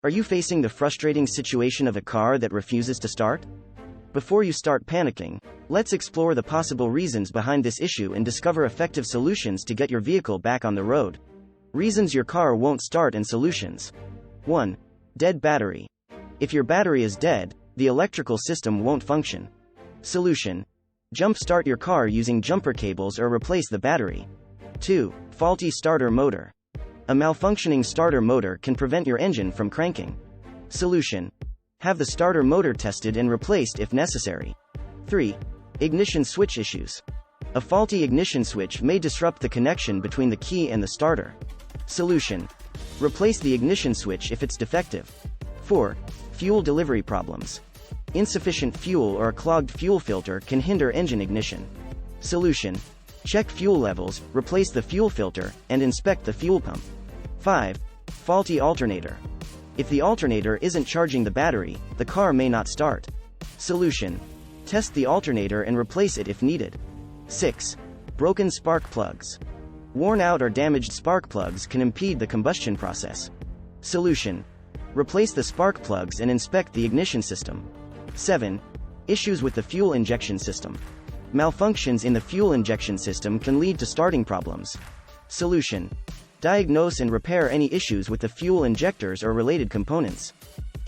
Are you facing the frustrating situation of a car that refuses to start? Before you start panicking, let's explore the possible reasons behind this issue and discover effective solutions to get your vehicle back on the road. Reasons your car won't start and solutions. 1. Dead battery. If your battery is dead, the electrical system won't function. Solution. Jump-start your car using jumper cables or replace the battery. 2. Faulty starter motor. A malfunctioning starter motor can prevent your engine from cranking. Solution. Have the starter motor tested and replaced if necessary. 3. Ignition switch issues. A faulty ignition switch may disrupt the connection between the key and the starter. Solution. Replace the ignition switch if it's defective. 4. Fuel delivery problems. Insufficient fuel or a clogged fuel filter can hinder engine ignition. Solution. Check fuel levels, replace the fuel filter, and inspect the fuel pump. 5. Faulty alternator. If the alternator isn't charging the battery, the car may not start. Solution. Test the alternator and replace it if needed. 6. Broken spark plugs. Worn out or damaged spark plugs can impede the combustion process. Solution. Replace the spark plugs and inspect the ignition system. 7. Issues with the fuel injection system. Malfunctions in the fuel injection system can lead to starting problems. Solution. Diagnose and repair any issues with the fuel injectors or related components.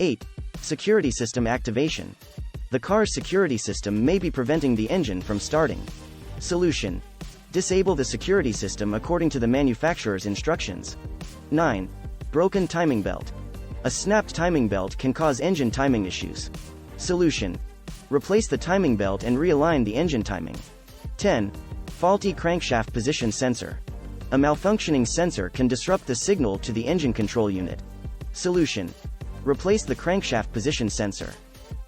8. Security system activation. The car's security system may be preventing the engine from starting. Solution. Disable the security system according to the manufacturer's instructions. 9. Broken timing belt. A snapped timing belt can cause engine timing issues. Solution. Replace the timing belt and realign the engine timing. 10. Faulty crankshaft position sensor. A malfunctioning sensor can disrupt the signal to the engine control unit. Solution. Replace the crankshaft position sensor.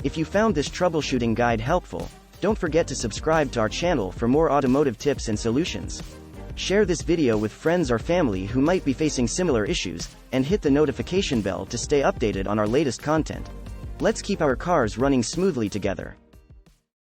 If you found this troubleshooting guide helpful, don't forget to subscribe to our channel for more automotive tips and solutions. Share this video with friends or family who might be facing similar issues, and hit the notification bell to stay updated on our latest content. Let's keep our cars running smoothly together.